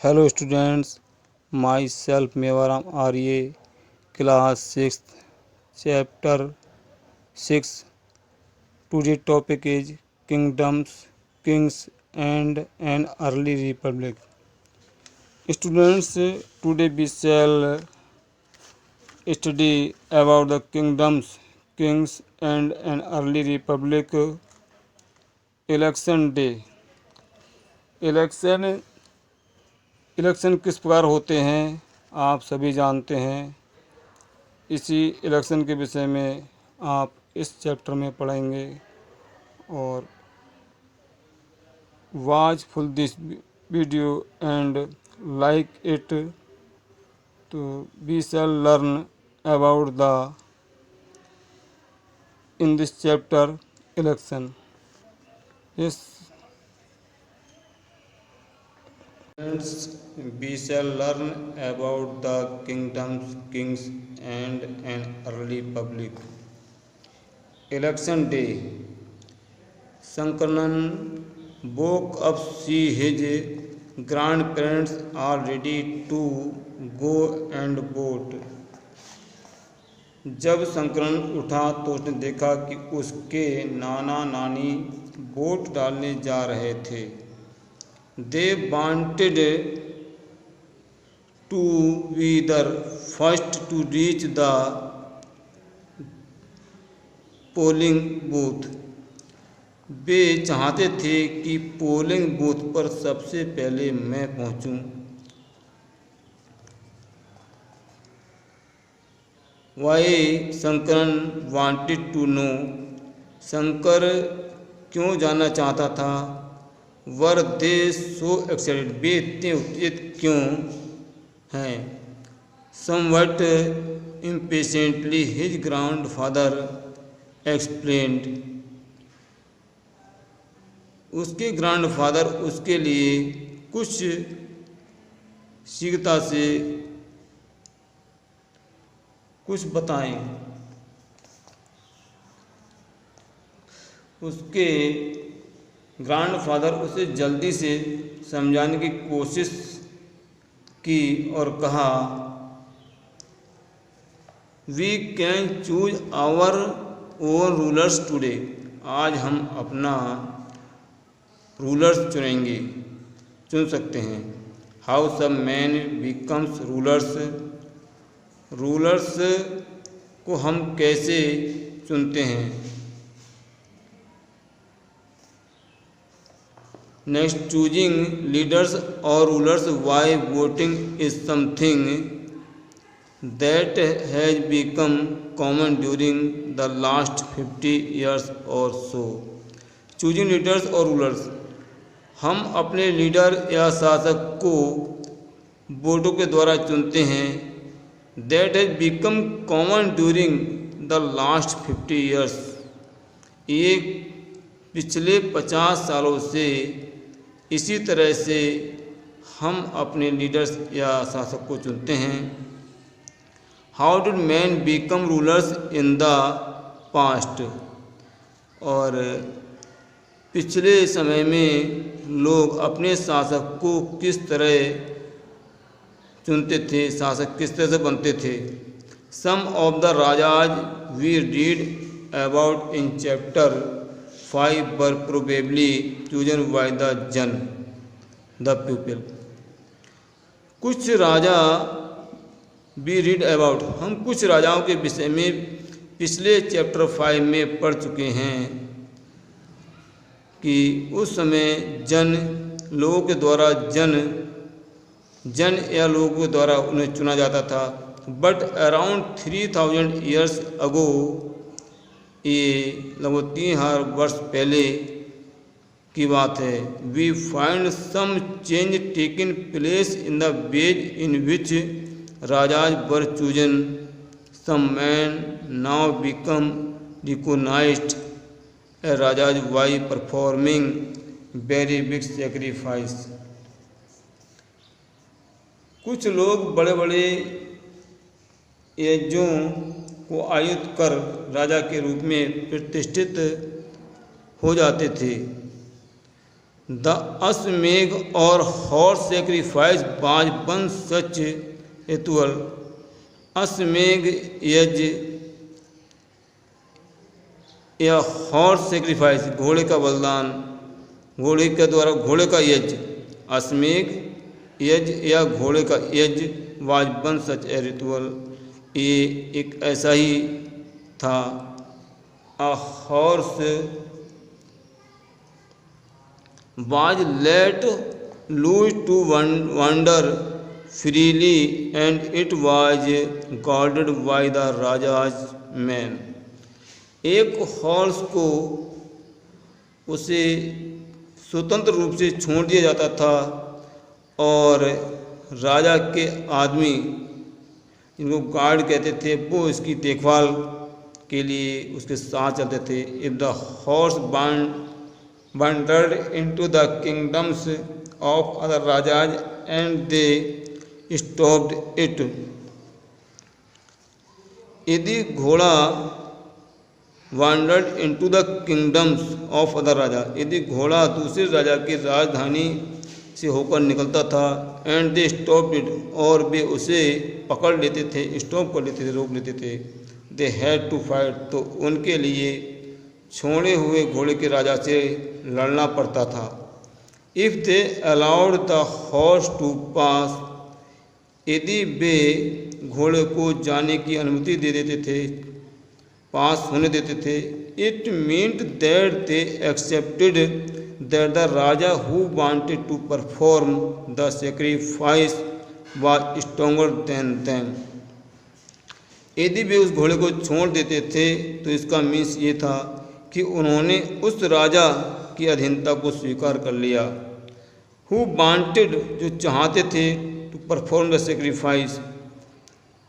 Hello students, myself Mevaram Arye, class 6th, chapter 6. Today's topic is Kingdoms, Kings and an Early Republic. Students, today we shall study about the kingdoms, kings and an early republic. Election day. Election election किस प्रकार होते हैं आप सभी जानते हैं। इसी election के विषय में आप इस चैप्टर में पढ़ेंगे और watch full this video and like it तो we shall learn about the in this chapter election. Yes, friends, we shall learn about the kingdoms, kings, and an early public. Election day. Sankaran woke up. See his grandparents are ready to go and vote. जब संकरण उठा तो उसने देखा कि उसके नाना नानी vote डालने जा रहे थे। They wanted to be the first to reach the polling booth. वे चाहते थे कि पोलिंग बूथ पर सबसे पहले मैं पहुंचूं। Why Shankaran wanted to know. Shankar क्यों जानना चाहता था। वर दे सो एक्साइटेड. वे इतने उत्तेजित क्यों हैं। Somewhat impatiently his grandfather explained. उसके ग्रैंडफादर उसके लिए कुछ शीघ्रता से कुछ बताएं। उसके ग्रैंडफादर उसे जल्दी से समझाने की कोशिश की और कहा we can choose our own rulers today. आज हम अपना रूलर्स चुन सकते हैं। How some man becomes rulers. Rulers को हम कैसे चुनते हैं। नेक्स्ट, चूजिंग लीडर्स और rulers by voting is something that has become common during the last 50 years और सो. चूजिंग लीडर्स और रूलर्स, हम अपने लीडर या शासक को वोटों के द्वारा चुनते हैं। That has become common during the last 50 years. ये पिछले 50 सालों से इसी तरह से हम अपने लीडर्स या शासक को चुनते हैं। How did man become rulers in the past. और पिछले समय में लोग अपने शासक को किस तरह चुनते थे, शासक किस तरह से बनते थे। Some of the rajas we read about in chapter 5 were probably chosen by the जन द पीपल. कुछ राजा वी रीड अबाउट, हम कुछ राजाओं के विषय में पिछले चैप्टर 5 में पढ़ चुके हैं कि उस समय लोगों के द्वारा जन या लोगों के द्वारा उन्हें चुना जाता था। बट अराउंड 3000 years अगो, ये लगभग 3000 वर्ष पहले की बात है। We find some change taking place in the ways in which rajas were chosen. Some men now become recognised rajas by performing very big sacrifice. कुछ लोग बड़े बड़े एजों को आयुध कर राजा के रूप में प्रतिष्ठित हो जाते थे। द अश्वमेघ और horse sacrifice was one such ritual. Ashvamedha यज्ञ या हॉर्स सेक्रीफाइस घोड़े का बलिदान, घोड़े के द्वारा घोड़े का यज्ञ, अश्वमेघ यज्ञ या घोड़े का यज्ञ was one such a ritual, ये एक ऐसा ही था। A horse was let loose to wander freely and it was guarded by the Raja's men। एक हॉर्स को उसे स्वतंत्र रूप से छोड़ दिया जाता था और राजा के आदमी, जिनको गार्ड कहते थे, वो इसकी देखभाल के लिए उसके साथ चलते थे। If the horse wandered into the kingdoms of other rajas and they stopped it। यदि घोड़ा wandered into the kingdoms of other raja, यदि घोड़ा दूसरे राजा की राजधानी से होकर निकलता था, and they stopped it, और वे उसे पकड़ लेते थे, स्टॉप कर लेते थे, रोक लेते थे। they had to fight, तो उनके लिए छोड़े हुए घोड़े के राजा से लड़ना पड़ता था। If they allowed the horse to pass, यदि वे घोड़े को जाने की अनुमति दे देते थे, पास होने देते थे, it meant that they accepted that the raja who wanted to perform the sacrifice was stronger than them. यदि वे उस घोड़े को छोड़ देते थे तो इसका मीन्स ये था कि उन्होंने उस राजा की अधीनता को स्वीकार कर लिया। हु वांटेड, जो चाहते थे, टू परफॉर्म द सेक्रीफाइस,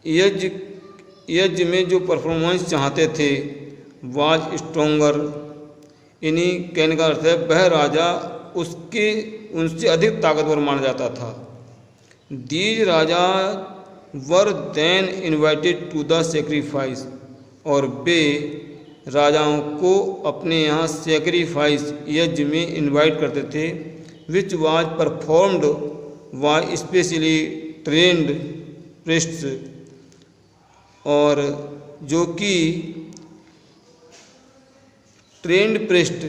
यज्ञ में जो परफॉर्मेंस चाहते थे, वाज स्ट्रॉन्गर, इन्हीं कहने का अर्थ है वह राजा उनसे अधिक ताकतवर माना जाता था। These raja were then invited to the sacrifice, और वे राजाओं को अपने यहाँ सेक्रीफाइस यज्ञ में इनवाइट करते थे, which was performed by specially trend priests, और जो कि ट्रेंड प्रीस्ट,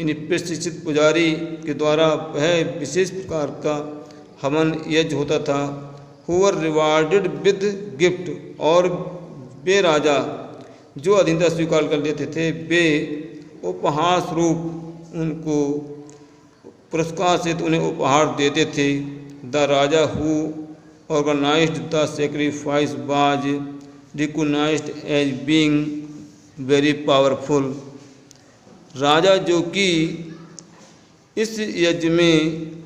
इन प्रशिक्षित पुजारी के द्वारा वह विशेष प्रकार का हवन यज्ञ होता था। Who were rewarded with gift, और वे राजा जो अधीनता स्वीकार कर लेते थे, वे उपहार स्वरूप उनको पुरस्कार से तो उन्हें उपहार देते थे। The raja who organized the sacrifice was recognized as being very powerful, राजा जो कि इस यज्ञ में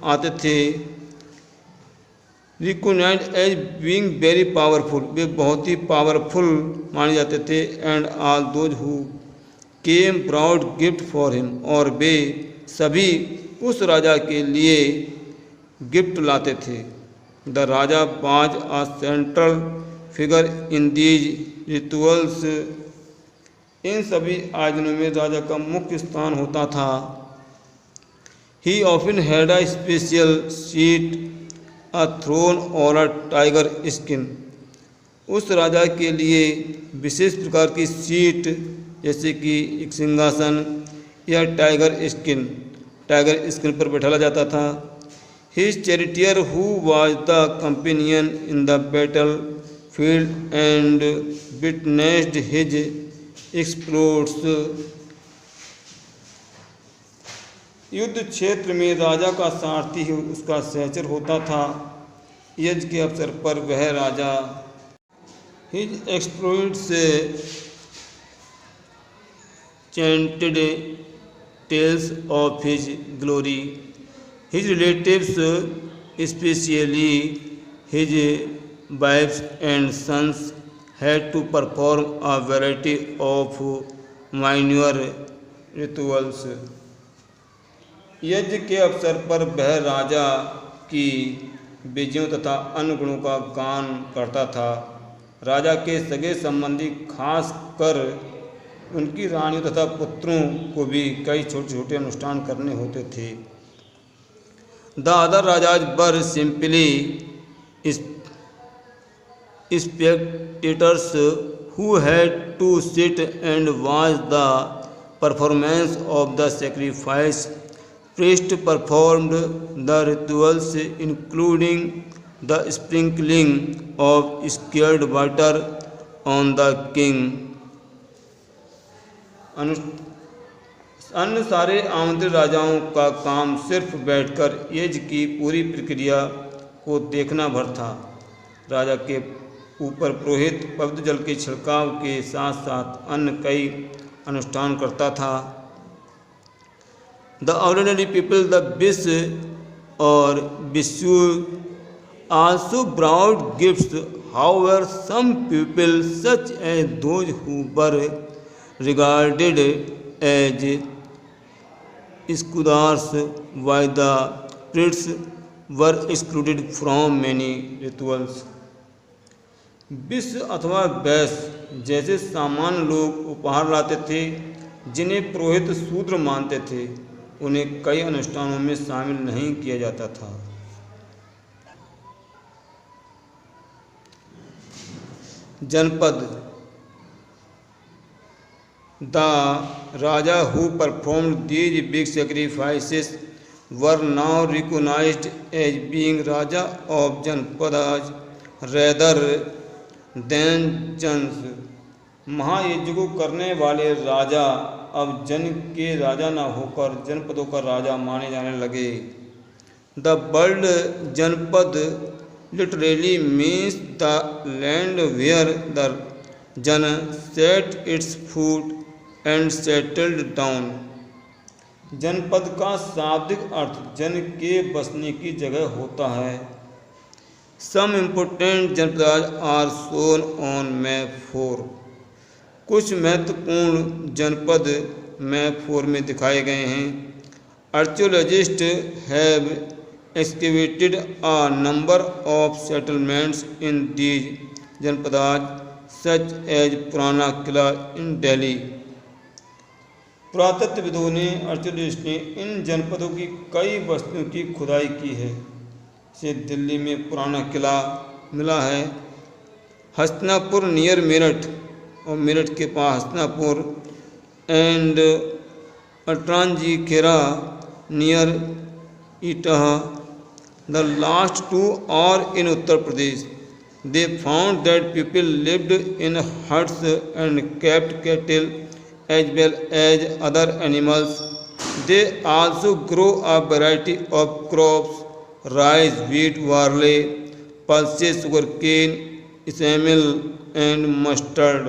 आते थे, recognized as being very powerful, वे बहुत ही पावरफुल माने जाते थे। And all those who came brought gift for him, और वे सभी उस राजा के लिए गिफ्ट लाते थे। The raja was a central figure in these rituals, इन सभी आयोजनों में राजा का मुख्य स्थान होता था। He often had a special seat, a throne और अ टाइगर स्किन, उस राजा के लिए विशेष प्रकार की सीट, जैसे कि एक सिंहासन या टाइगर स्किन पर बैठाया जाता था। His charioteer who was the companion in the battle field and witnessed his exploits, युद्ध क्षेत्र में राजा का सारथी ही उसका सहचर होता था। यज्ञ के अवसर पर वह राजा his exploits chanted tales of his glory, his relatives specially his wives and sons had to perform a variety of minor rituals। यज्ञ के अवसर पर वह राजा की विजयों तथा अन्य गुणों का गान करता था। राजा के सगे संबंधी खास कर उनकी रानियों तथा पुत्रों को भी कई छोटे छोटे अनुष्ठान करने होते थे। The other rajas were simply spectators who had to sit and watch the performance of the sacrifice. Priests performed the rituals, including the sprinkling of sacred water on the king. अन्य सारे आमंत्रित राजाओं का काम सिर्फ बैठकर यज्ञ की पूरी प्रक्रिया को देखना भर था। राजा के ऊपर पुरोहित पवित्र जल के छिड़काव के साथ साथ अन्य कई अनुष्ठान करता था। The ordinary people, the bish or bishu, also brought gifts. However, some people, such as those who were regarded as scholars by the priests, were excluded from many rituals. विष अथवा वैश्य जैसे सामान्य लोग उपहार लाते थे जिन्हें पुरोहित शूद्र मानते थे, उन्हें कई अनुष्ठानों में शामिल नहीं किया जाता था। जनपद The Raja who performed these big sacrifices were now recognized as being Raja of Janpadas rather than Jans. महायज्ञ को करने वाले राजा अब जन के राजा न होकर जनपदों का राजा माने जाने लगे। The word Janpad literally means the land where the Jan set its foot and settled down. जनपद का शाब्दिक अर्थ जन के बसने की जगह होता है। Some important Janpadas are shown on map 4. कुछ महत्वपूर्ण जनपद मैप 4 में दिखाए गए हैं। Archaeologists have excavated a number of settlements in these Janpadas, such as Purana Kila in Delhi. पुरातत्वविदों ने आर्कियोलॉजिस्ट ने इन जनपदों की कई वस्तुओं की खुदाई की है। से दिल्ली में पुराना किला मिला है, हस्तिनापुर नियर मेरठ और मेरठ के पास Hastinapur, and Atranji Khera near Etah. The last two are in Uttar Pradesh. They found that people lived in huts and kept cattle as well as other animals. They also grow a variety of crops: rice, wheat, barley, pulses, sugarcane, sesame and mustard.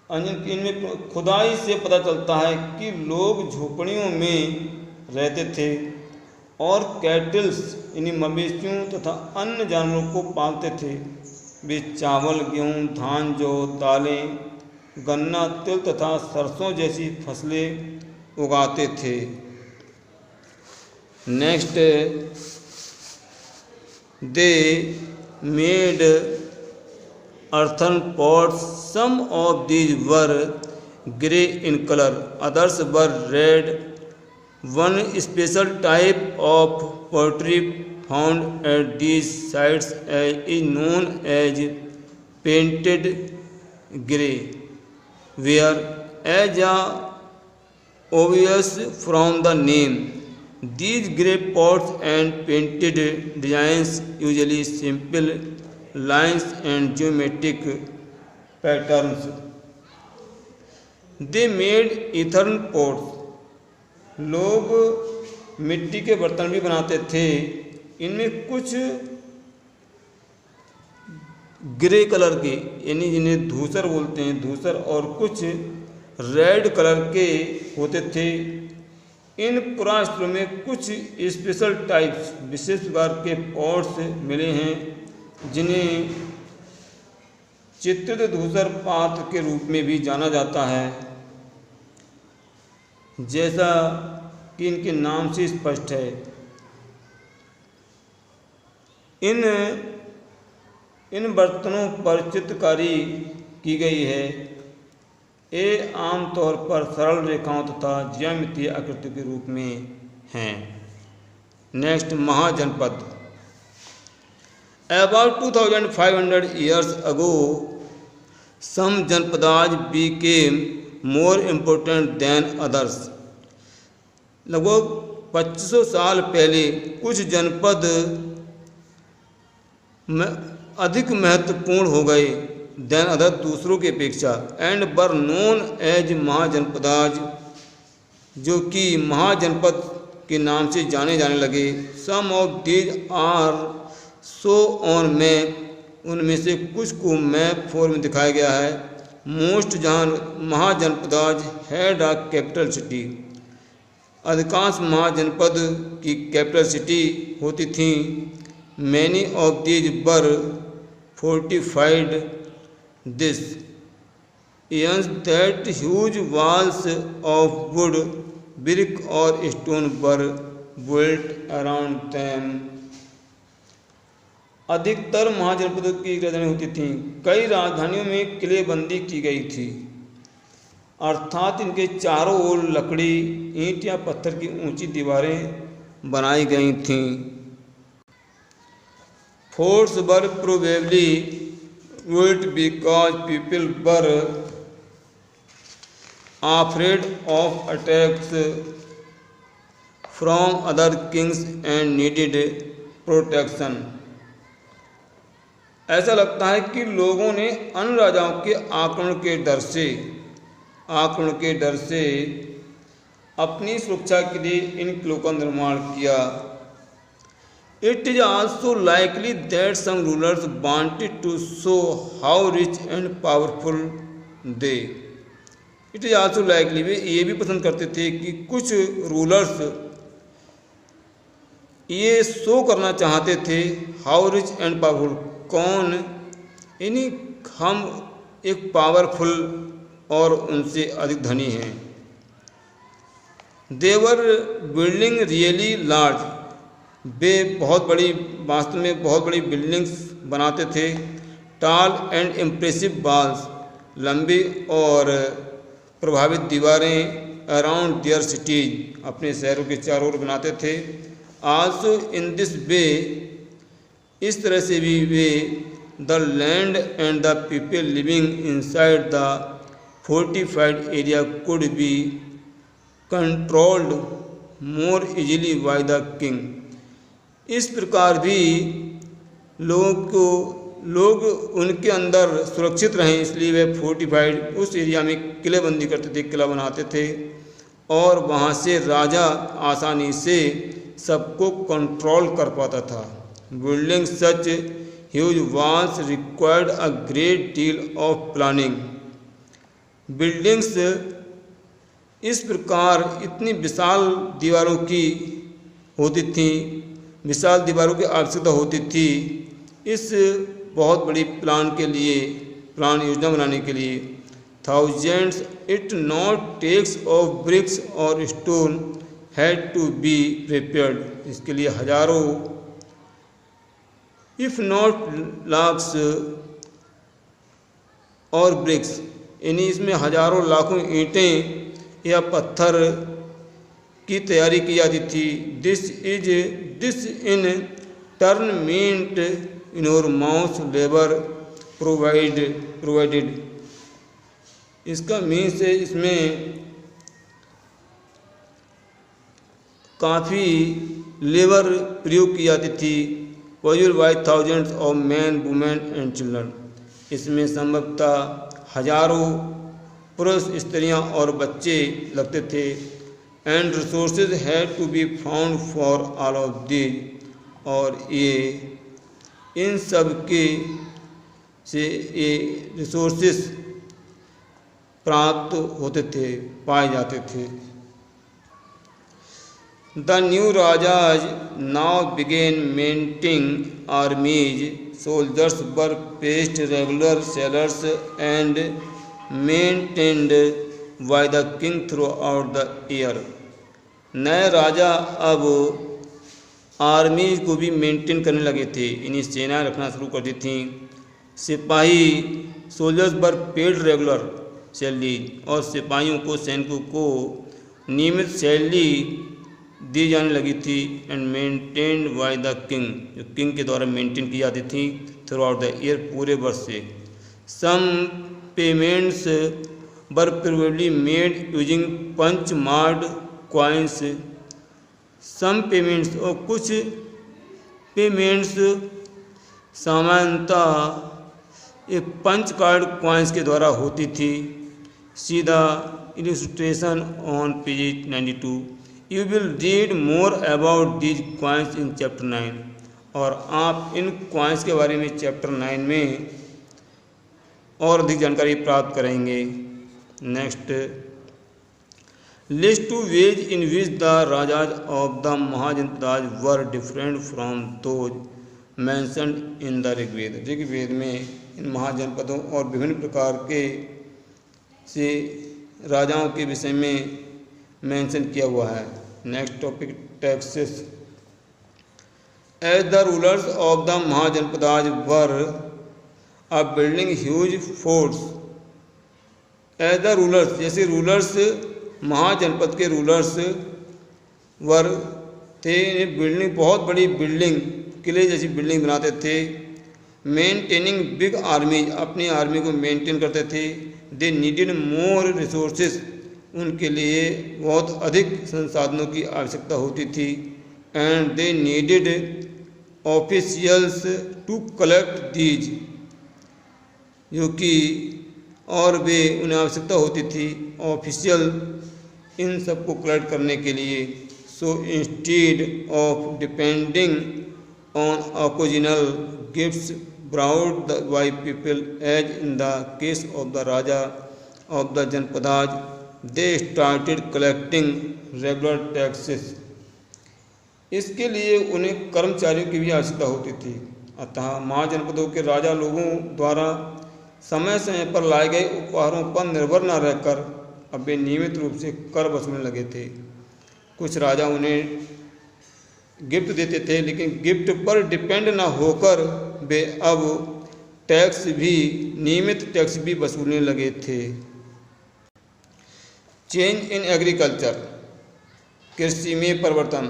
इनमें खुदाई से पता चलता है कि लोग झोपड़ियों में रहते थे और कैटल्स यानी मवेशियों तथा अन्य जानवरों को पालते थे। वे चावल, गेहूँ, धान, जौ, दालें, गन्ना, तिल तथा सरसों जैसी फसलें उगाते थे। Next, they made earthen pots. Some of these were grey in color, others were red. One special type of pottery found at these sites is known as painted grey, where, as obvious from the name, these grey pots and painted designs usually simple lines and geometric patterns. They made earthen pots. लोग मिट्टी के बर्तन भी बनाते थे। इनमें कुछ grey colour के यानी जिन्हें धूसर बोलते हैं, धूसर, और कुछ रेड कलर के होते थे। इन पुरास्थलों में कुछ स्पेशल टाइप्स विशेष प्रकार के पॉट्स मिले हैं जिन्हें चित्रित धूसर पात्र के रूप में भी जाना जाता है, जैसा कि इनके नाम से स्पष्ट है। इन बर्तनों पर चित्रकारी की गई है। ये आमतौर पर सरल रेखाओं तथा ज्यामितीय आकृति के रूप में हैं। Next, mahajanapada. About 2500 years ago, some janapadas became more important than others. लगभग 2500 साल पहले कुछ जनपद अधिक महत्वपूर्ण हो गए देन अदर, दूसरों की अपेक्षा, and were known as mahajanapadas, जो कि महाजनपद के नाम से जाने जाने लगे। Some of these are shown on map, उनमें से कुछ को मैप फॉर्म में दिखाया गया है। मोस्ट जहाँ mahajanapadas had a capital city, अधिकांश महाजनपद की कैपिटल सिटी होती थीं। Many of these were fortified this means that huge walls of wood, brick और stone were built around them. अधिकतर महाजनपदों की राजधानी होती थीं। कई राजधानियों में किलेबंदी की गई थी, अर्थात इनके चारों ओर लकड़ी, ईंट या पत्थर की ऊंची दीवारें बनाई गई थीं। Forts were probably built because people were afraid of attacks from other kings and needed protection। ऐसा लगता है कि लोगों ने अन्य राजाओं के आक्रमण के डर से अपनी सुरक्षा के लिए इन किलों का निर्माण किया। It is also likely that some rulers wanted to show how rich and powerful they. It is also likely, वे ये भी पसंद करते थे कि कुछ रूलर्स ये शो करना चाहते थे हाउ रिच एंड पावरफुल, कौन यानी हम एक पावरफुल और उनसे अधिक धनी हैं। देवर बिल्डिंग रियली लार्ज, वे बहुत बड़ी, वास्तव में बहुत बड़ी बिल्डिंग्स बनाते थे। टॉल एंड इम्प्रेसिव वॉल्स, लंबी और प्रभावित दीवारें अराउंड देयर सिटीज, अपने शहरों के चारों ओर बनाते थे। आल्सो इन दिस वे, इस तरह से भी way the land and the people living inside the fortified area could be controlled more easily bye the king. इस प्रकार भी लोग उनके अंदर सुरक्षित रहें, इसलिए वे फोर्टिफाइड उस एरिया में किलेबंदी करते थे, किला बनाते थे, और वहाँ से राजा आसानी से सबको कंट्रोल कर पाता था। Building such huge walls required a great deal of planning. Buildings इस प्रकार इतनी विशाल दीवारों की होती थी, विशाल दीवारों की आवश्यकता होती थी इस बहुत बड़ी प्लान योजना बनाने के लिए। Thousands it not takes of bricks और stone had to be prepared, इसके लिए हजारों इफ नॉट लाख्स और ब्रिक्स, यानी इसमें हजारों लाखों ईंटें या पत्थर की तैयारी की जाती थी। This in turn meant enormous labour provided, इसका मीन से इसमें काफ़ी लेबर प्रयोग की जाती थी। Valued by thousands of man women and children, इसमें संभवतः हजारों पुरुष, स्त्रियां और बच्चे लगते थे। And resources had to be found for all of these, और ये इन सब के से ये रिसोर्सेज प्राप्त होते थे, पाए जाते थे। The new rajas now began maintaining armies, soldiers were paid regular salaries and maintained by the king throughout the year. नए राजा अब आर्मीज को भी मेंटेन करने लगे थे, इन्हीं सेना रखना शुरू कर दी थी। सिपाही soldiers were paid regular salary, और सिपाहियों को, सैनिकों को नियमित सैलरी दी जाने लगी थी and maintained by the king, जो किंग के द्वारा मेंटेन की जाती थी थ्रू आउट द ईयर, पूरे वर्ष से। सम पेमेंट्स वर प्रोबेबली मेड यूजिंग पंच मार्ड कॉइन्स, सम पेमेंट्स, और कुछ पेमेंट्स सामान्यतः एक पंच कार्ड कॉइन्स के द्वारा होती थी। सीधा illustration on page 92। You will read more about these coins in chapter 9, और आप इन कॉइन्स के बारे में चैप्टर 9 में और अधिक जानकारी प्राप्त करेंगे। Next, list two ways in which the rajas of the mahajanapadas were different from those mentioned in the Rigveda. Rigveda में इन महाजनपदों और विभिन्न प्रकार के से राजाओं के विषय में मेंशन किया हुआ है। Next topic, taxes. As the rulers of the mahajanapadas were a building huge forts, as the rulers, जैसे रूलर्स महाजनपद के रूलर्स वर थे, बिल्डिंग, बहुत बड़ी बिल्डिंग, किले जैसी बिल्डिंग बनाते थे। मेंटेनिंग बिग आर्मीज, अपनी आर्मी को मेंटेन करते थे। दे नीडेड मोर रिसोर्सेज, उनके लिए बहुत अधिक संसाधनों की आवश्यकता होती थी। And they needed officials to collect these, जो कि और वे उन्हें आवश्यकता होती थी ऑफिशियल इन सबको कलेक्ट करने के लिए। So instead of depending on occasional gifts brought by people, as in the case of the Raja of the Janpadaj, they started collecting regular taxes. इसके लिए उन्हें कर्मचारियों की भी आवश्यकता होती थी। अतः महाजनपदों के राजा लोगों द्वारा समय समय पर लाए गए उपहारों पर निर्भर न रहकर अब वे नियमित रूप से कर वसूलने लगे थे। कुछ राजा उन्हें गिफ्ट देते थे, लेकिन गिफ्ट पर डिपेंड न होकर वे अब टैक्स भी, नियमित टैक्स भी वसूलने लगे थे। चेंज इन एग्रीकल्चर, कृषि में परिवर्तन।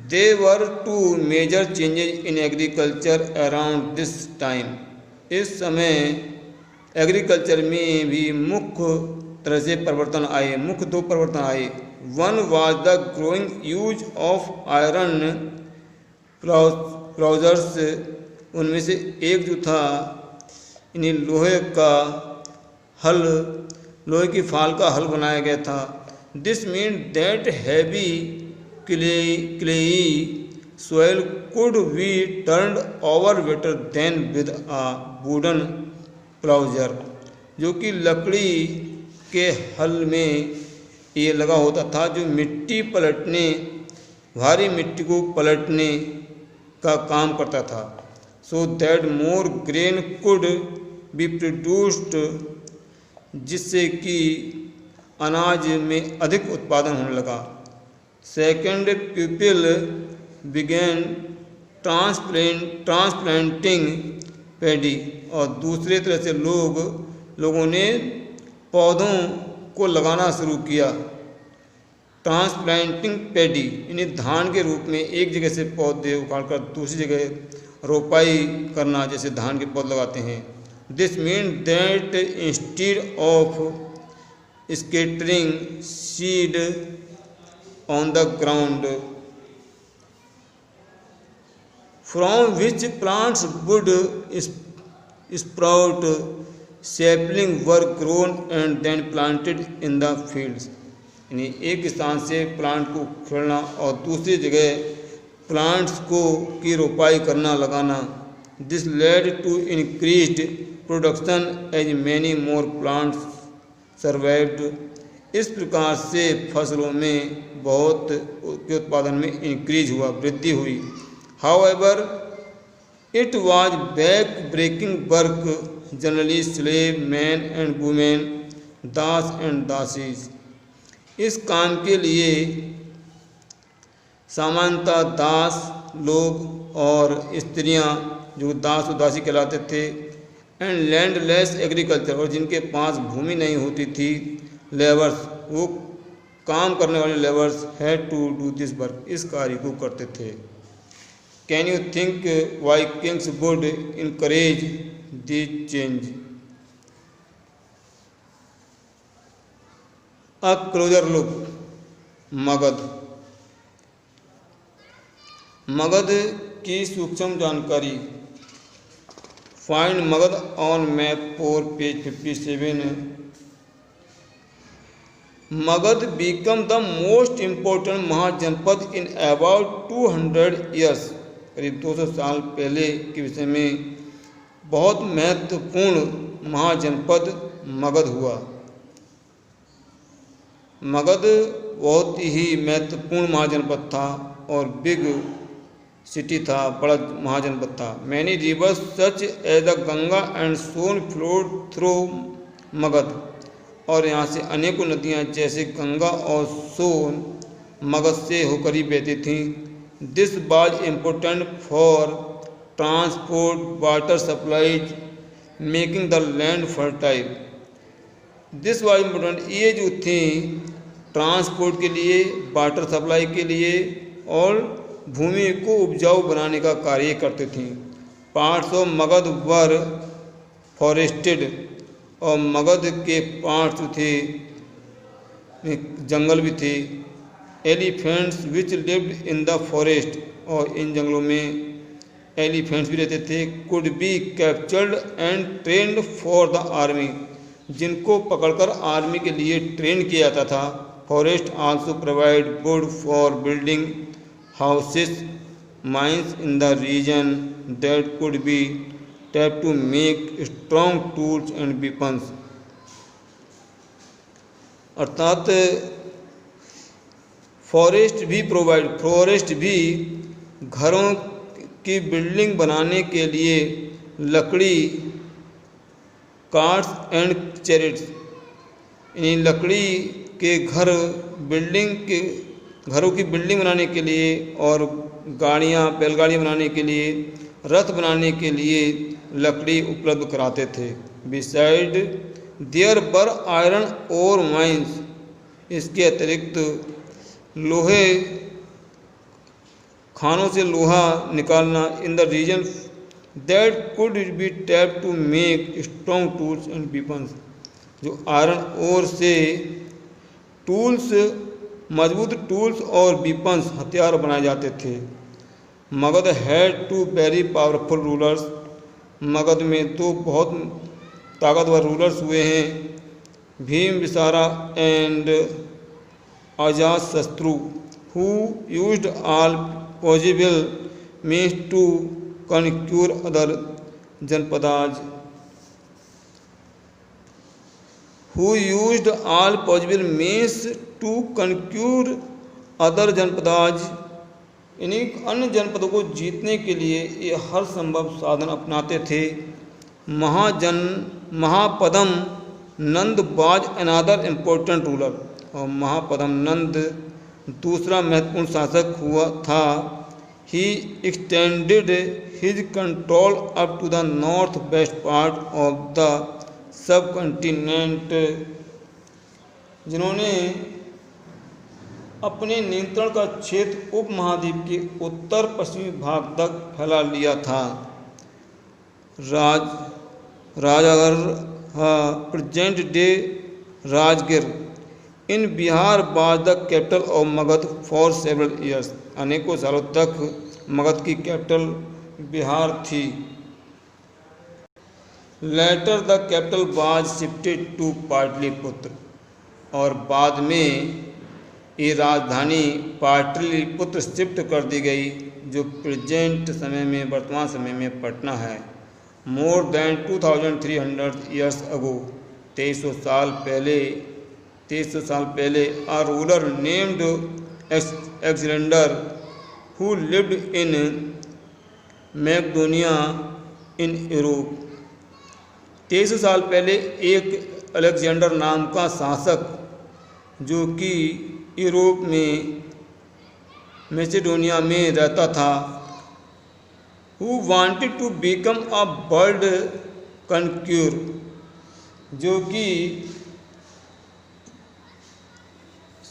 There were two major changes in agriculture around this time, इस समय एग्रीकल्चर में भी मुख्य तरह से परिवर्तन आए, मुख्य दो परिवर्तन आए। One was the growing use of iron ploughshares, उनमें से एक जो था इन्हें लोहे का हल, लोहे की फाल का हल बनाया गया था। This mean that heavy clayey soil could be turned over better than with a wooden ploughshare, जो कि लकड़ी के हल में ये लगा होता था, जो मिट्टी पलटने, भारी मिट्टी को पलटने का काम करता था। So that more grain could be produced, जिससे कि अनाज में अधिक उत्पादन होने लगा। Second, people begin transplanting paddy, और दूसरे तरह से लोगों ने पौधों को लगाना शुरू किया। ट्रांसप्लांटिंग पैडी, इन्हें धान के रूप में एक जगह से पौधे उखाड़कर दूसरी जगह रोपाई करना, जैसे धान के पौधे लगाते हैं। This mean that instead of scattering seed on the ground from which plants would sprout, sapling were grown and then planted in the fields, यानी एक स्थान से प्लांट को उखेड़ना और दूसरी जगह प्लांट्स को की रोपाई करना, लगाना। This led to increased production as many more plants survived. इस प्रकार से फसलों में बहुत के उत्पादन में इंक्रीज हुआ, वृद्धि हुई। However it was back breaking work, generally slave men and women, Das and दासीज। इस काम के लिए सामान्यतः दास लोग और स्त्रियां, जो दास और दासी कहलाते थे, एंड लैंडलेस एग्रीकल्चर, और जिनके पास भूमि नहीं होती थी, लेबर्स, वो काम करने वाले labours had to do this work, इस कार्य को करते थे। Can you think why kings would encourage this change? A closer look, Magadha. Magadha की सूक्ष्म जानकारी। Find Magadha on map 4 page 57। Magadha became the most important mahajanapada in about 200 years, करीब 200 साल पहले के विषय में बहुत महत्वपूर्ण महाजनपद मगध हुआ। मगध बहुत ही महत्वपूर्ण महाजनपद था और बिग सिटी था, बड़ा महाजनपद था। Many rivers such as the Ganga and Son flowed through Magadh, और यहाँ से अनेकों नदियाँ जैसे गंगा और सोन मगध से होकर ही बहती थीं। This was important for transport water supplies making the land fertile. This was important, ये जो थी ट्रांसपोर्ट के लिए, वाटर सप्लाई के लिए और भूमि को उपजाऊ बनाने का कार्य करते थीं। Parts of Magadh were forested, और मगध के पार्ट्स थे, जंगल भी थे। Elephants which lived in the forest, और इन जंगलों में एलिफेंट्स भी रहते थे। Could be captured and trend for the army, जिनको पकड़कर आर्मी के लिए ट्रेन किया जाता था। Forest also provide would for building houses, mines in the region that could be tapped to make strong tools and weapons। अर्थात forest भी घरों की बिल्डिंग बनाने के लिए लकड़ी, कार्ड्स एंड चैरिट्स, यानी लकड़ी के घरों की बिल्डिंग बनाने के लिए और गाड़ियाँ, बैलगाड़ियाँ बनाने के लिए, रथ बनाने के लिए लकड़ी उपलब्ध कराते थे। बिसाइड देयर वर आयरन और माइंस, इसके अतिरिक्त लोहे, खानों से लोहा निकालना in the region that could be tap to make strong tools and weapons, जो आयरन ओर से टूल्स, मजबूत टूल्स और वेपन्स, हथियार बनाए जाते थे। Magadha had two very powerful rulers, Magadha में तो बहुत ताकतवर रूलर्स हुए हैं। Bimbisara and Ajatashatru, who used all possible means to conquer other janapadas, who used all possible means to conquer other janapadas, यानी अन्य जनपदों को जीतने के लिए ये हर संभव साधन अपनाते थे। Mahapadma Nanda was another important ruler, और महापदम नंद दूसरा महत्वपूर्ण शासक हुआ था। He extended his control up to the north west part of the subcontinent, जिन्होंने अपने नियंत्रण का क्षेत्र उपमहाद्वीप के उत्तर पश्चिमी भाग तक फैला लिया था। Rajagriha, present day Rajgir in Bihar was the capital of Magadha for several years, अनेकों सालों तक मगध की कैपिटल बिहार थी। Later the capital was shifted to Pataliputra, और बाद में ये राजधानी पाटलिपुत्र शिफ्ट कर दी गई, जो प्रेजेंट समय में, वर्तमान समय में पटना है। मोर देन 2300 ईयर्स अगो, 2300 साल पहले a ruler named Alexander who lived in Macedonia in Europe, 2300 साल पहले एक अलेक्जेंडर नाम का शासक, जो कि यूरोप में मैसेडोनिया में रहता था, who wanted to become a world conqueror, जो कि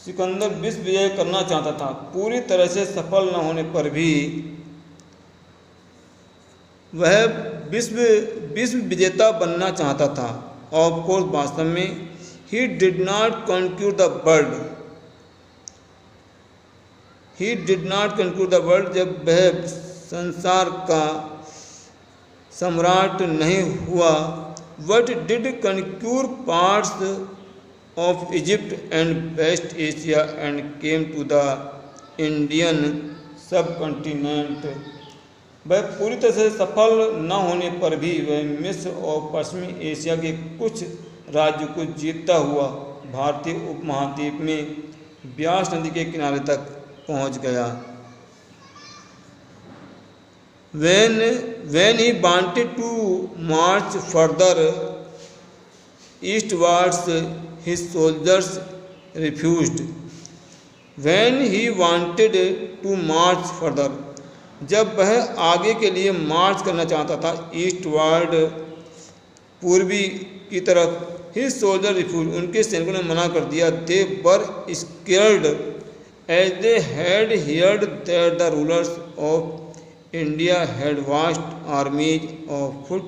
सिकंदर विश्व विजय करना चाहता था। पूरी तरह से सफल न होने पर भी वह विश्व विश्व विजेता बनना चाहता था। ऑफ कोर्स वास्तव में he did not conquer the world जब वह संसार का सम्राट नहीं हुआ, but did conquer parts of Egypt and West Asia and came to the Indian subcontinent. वह पूरी तरह से सफल न होने पर भी वह मिस्र और पश्चिमी एशिया के कुछ राज्यों को जीतता हुआ भारतीय उपमहाद्वीप में ब्यास नदी के किनारे तक पहुंच गया। When he wanted to march further eastwards, his soldiers refused. When he wanted to march further, जब वह आगे के लिए मार्च करना चाहता था ईस्टवर्ड पूर्वी की तरफ, his soldiers refused, उनके सैनिकों ने मना कर दिया। They were scared as they had heard that the rulers of India had vast armies of foot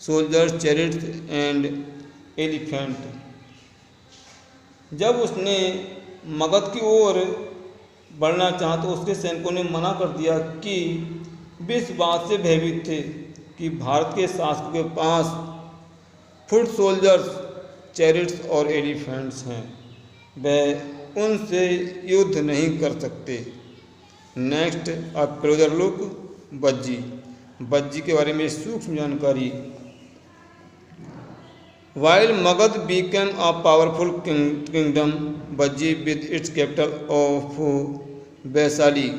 soldiers, chariots and elephants. जब उसने मगध की ओर बढ़ना चाहा तो उसके सैनिकों ने मना कर दिया कि वे इस बात से भयभीत थे कि भारत के शासकों के पास फुट सोल्जर्स, चैरिट्स और एलिफेंट्स हैं, वह उनसे युद्ध नहीं कर सकते। नेक्स्ट अ क्लोजर लुक बज्जी के बारे में सूक्ष्म जानकारी। While Magad became a powerful kingdom, Bajji with its capital of Vaishali,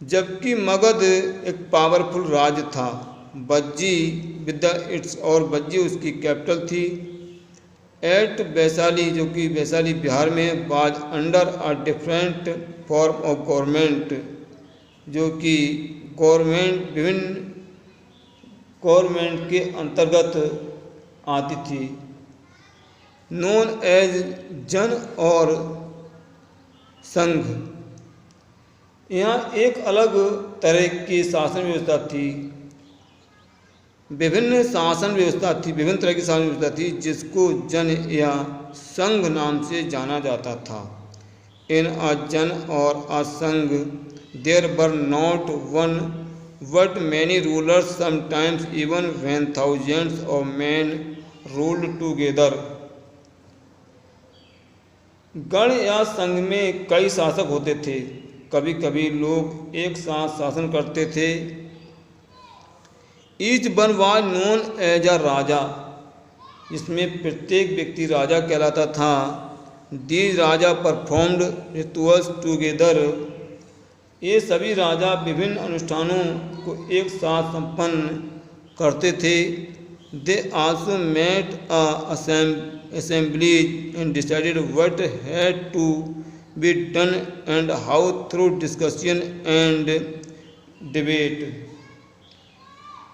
जबकि मगध एक पावरफुल राज्य था, बज्जी विद इट्स और बज्जी उसकी कैपिटल थी। एट वैशाली, जो कि वैशाली बिहार में, was under a different form of government, जो कि विभिन्न गवर्नमेंट के अंतर्गत आती थी। नोन एज जन और संघ, यहाँ एक अलग तरह की शासन व्यवस्था थी, विभिन्न तरह की शासन व्यवस्था थी जिसको जन या संघ नाम से जाना जाता था। इन अ जन और अ संघ there were not one but many rulers, sometimes even when thousands of man ruled together. गण या संघ में कई शासक होते थे, कभी कभी लोग एक साथ शासन करते थे। Each one was known as a raja, इसमें प्रत्येक व्यक्ति राजा कहलाता था। These raja performed rituals together, ये सभी राजा विभिन्न अनुष्ठानों को एक साथ संपन्न करते थे। They also met assemblies and decided what had to be done and how through discussion and debate।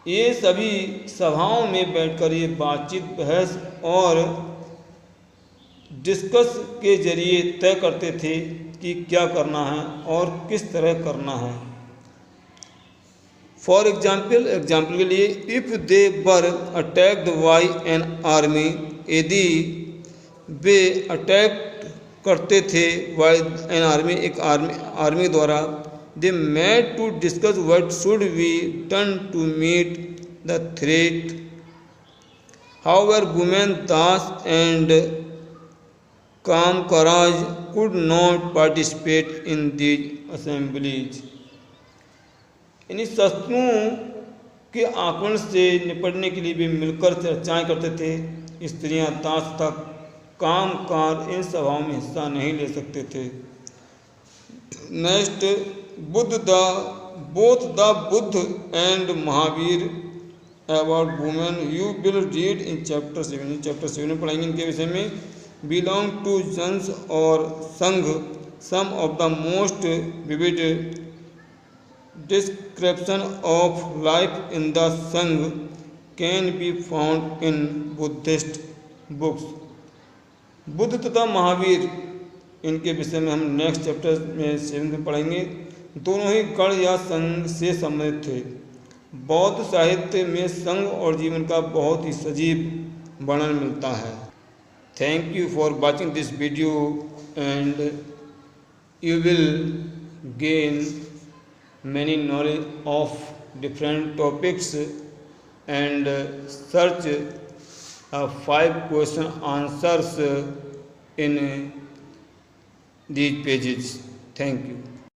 ये सभी सभाओं में बैठकर ये बातचीत, बहस और डिस्कस के जरिए तय करते थे कि क्या करना है और किस तरह करना है। फॉर एग्जाम्पल के लिए, if they were attacked by an army, यदि वे अटैक करते थे बाय एन आर्मी, एक आर्मी द्वारा, they met to discuss what should be done to meet the threat. However women Das and कामकाज could not participate in these assemblies. यानी शत्रुओं के आक्रमण से निपटने के लिए भी मिलकर चर्चाएं करते थे। स्त्रियां, दास तक कामकार इन सभाओं में हिस्सा नहीं ले सकते थे। Next, both the Buddha and Mahavir about women, you will read in chapter 7। Chapter 7 में पढ़ाएंगे इनके विषय में। बिलोंग टू जन्स और संघ, some of the most vivid description of life in the sangha can be found in Buddhist books. Buddha तथा महावीर इनके विषय में हम नेक्स्ट चैप्टर में 7 में पढ़ेंगे। दोनों ही गण या संघ से संबंधित थे। बौद्ध साहित्य में संघ और जीवन का बहुत ही सजीव वर्णन मिलता है। Thank you for watching this video and you will gain many knowledge of different topics and search 5 question answers in these pages. Thank you.